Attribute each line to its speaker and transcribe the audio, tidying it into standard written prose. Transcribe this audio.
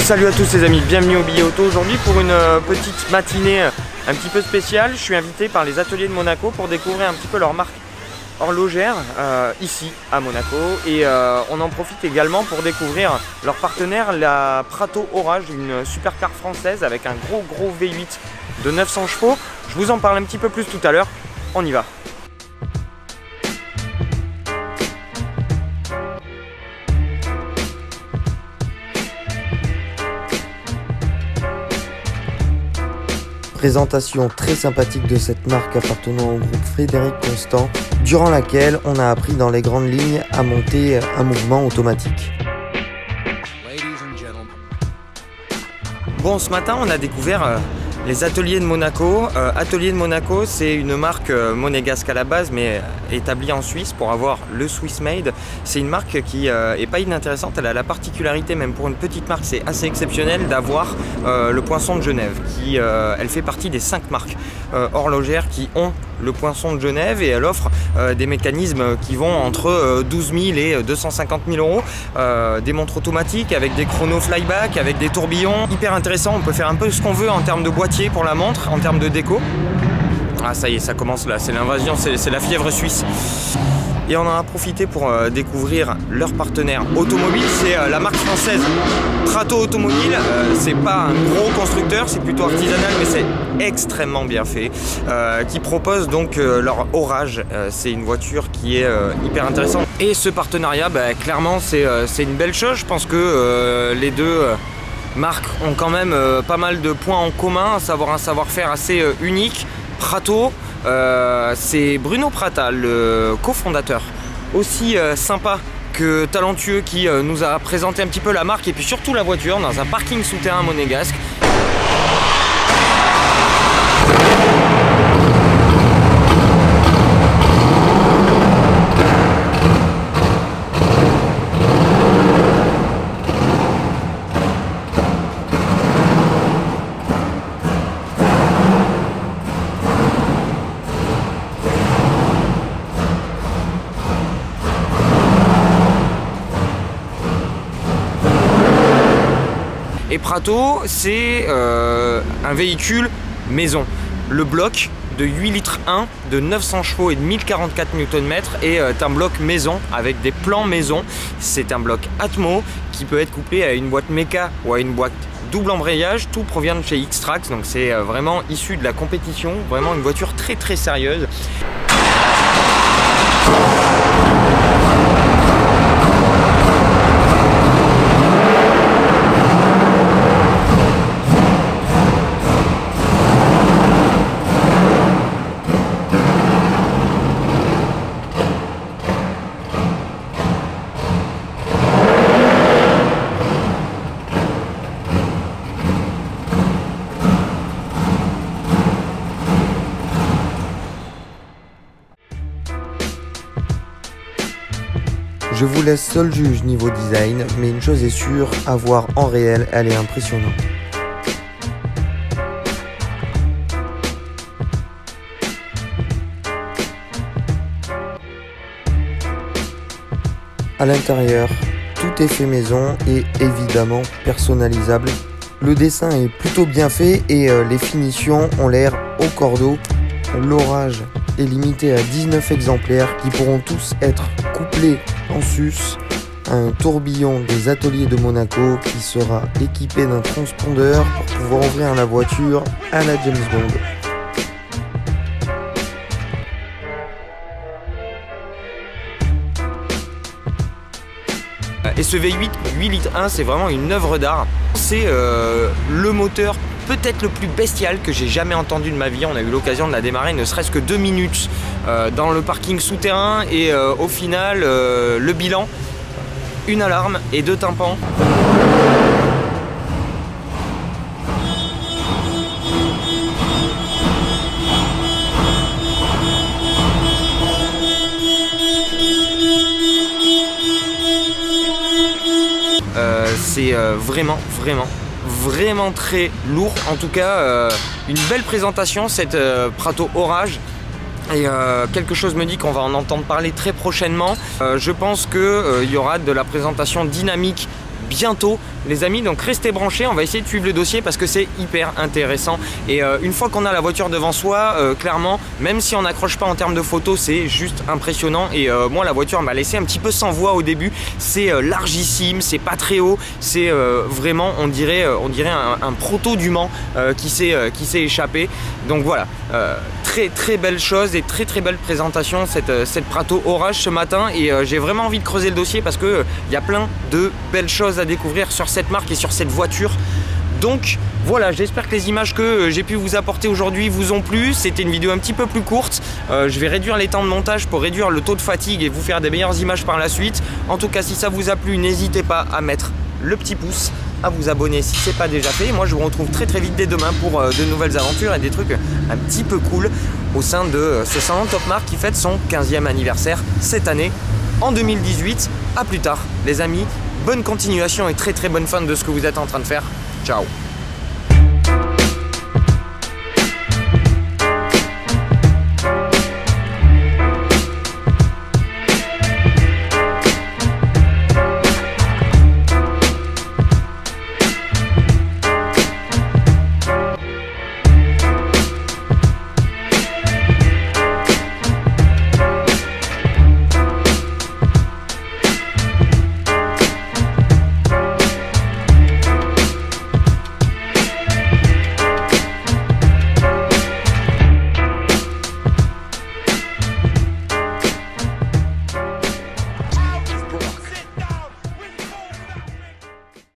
Speaker 1: Salut à tous les amis, bienvenue au Billet Auto. Aujourd'hui pour une petite matinée un petit peu spéciale, je suis invité par les ateliers de Monaco pour découvrir un petit peu leur marque horlogère ici à Monaco, et on en profite également pour découvrir leur partenaire, la Prato Orage, une supercar française avec un gros V8 de 900 chevaux. Je vous en parle un petit peu plus tout à l'heure, on y va.
Speaker 2: Présentation très sympathique de cette marque appartenant au groupe Frédéric Constant, durant laquelle on a appris dans les grandes lignes à monter un mouvement automatique.
Speaker 1: Bon, ce matin on a découvert les ateliers de Monaco. Ateliers de Monaco, c'est une marque monégasque à la base, mais établie en Suisse pour avoir le Swiss Made. C'est une marque qui est pas inintéressante. Elle a la particularité, même pour une petite marque, c'est assez exceptionnel d'avoir le Poinçon de Genève. Elle fait partie des 5 marques horlogères qui ont le Poinçon de Genève, et elle offre des mécanismes qui vont entre 12 000 et 250 000 euros. Des montres automatiques avec des chronos flyback, avec des tourbillons. Hyper intéressant, on peut faire un peu ce qu'on veut en termes de boîtier pour la montre, en termes de déco. Ah ça y est, ça commence là, c'est l'invasion, c'est la fièvre suisse. Et on en a profité pour découvrir leur partenaire automobile, c'est la marque française Prato Automobile. C'est pas un gros constructeur, c'est plutôt artisanal, mais c'est extrêmement bien fait. Qui propose donc leur Orage. C'est une voiture qui est hyper intéressante. Et ce partenariat, clairement, c'est une belle chose. Je pense que les deux marques ont quand même pas mal de points en commun, à savoir un savoir-faire assez unique. Prato, c'est Bruno Prata, le cofondateur, aussi sympa que talentueux, qui nous a présenté un petit peu la marque et puis surtout la voiture dans un parking souterrain monégasque. Et Prato, c'est un véhicule maison. Le bloc de 8 litres 1 de 900 chevaux et de 1044 Nm est un bloc maison avec des plans maison. C'est un bloc Atmo qui peut être couplé à une boîte méca ou à une boîte double embrayage. Tout provient de chez Xtrax, donc c'est vraiment issu de la compétition. Vraiment une voiture très sérieuse.
Speaker 2: Je vous laisse seul juge niveau design, mais une chose est sûre, à voir en réel, elle est impressionnante. À l'intérieur, tout est fait maison et évidemment personnalisable. Le dessin est plutôt bien fait et les finitions ont l'air au cordeau. L'Orage est limité à 19 exemplaires qui pourront tous être couplés en sus à un tourbillon des ateliers de Monaco qui sera équipé d'un transpondeur pour pouvoir ouvrir la voiture à la James Bond.
Speaker 1: Et ce V8 8 litres 1, c'est vraiment une œuvre d'art. C'est le moteur peut-être le plus bestial que j'ai jamais entendu de ma vie. On a eu l'occasion de la démarrer ne serait-ce que 2 minutes dans le parking souterrain, et au final le bilan, une alarme et 2 tympans. C'est vraiment très lourd. En tout cas, une belle présentation, cette Prato Orage. Et quelque chose me dit qu'on va en entendre parler très prochainement. Je pense qu'il y aura de la présentation dynamique bientôt les amis, donc restez branchés, on va essayer de suivre le dossier parce que c'est hyper intéressant et une fois qu'on a la voiture devant soi, clairement, même si on n'accroche pas en termes de photos, c'est juste impressionnant et moi la voiture m'a laissé un petit peu sans voix au début, c'est largissime, c'est pas très haut, c'est vraiment on dirait un proto du Mans qui s'est échappé, donc voilà, très belle chose et très belle présentation cette Prato Orage ce matin et j'ai vraiment envie de creuser le dossier parce que il y a plein de belles choses à découvrir sur cette marque et sur cette voiture. Donc voilà, j'espère que les images que j'ai pu vous apporter aujourd'hui vous ont plu. C'était une vidéo un petit peu plus courte. Je vais réduire les temps de montage pour réduire le taux de fatigue et vous faire des meilleures images par la suite. En tout cas, si ça vous a plu, n'hésitez pas à mettre le petit pouce, à vous abonner si ce n'est pas déjà fait. Moi, je vous retrouve très vite dès demain pour de nouvelles aventures et des trucs un petit peu cool au sein de ce salon Top Marque qui fête son 15e anniversaire cette année en 2018. À plus tard les amis, bonne continuation et très bonne fin de ce que vous êtes en train de faire. Ciao.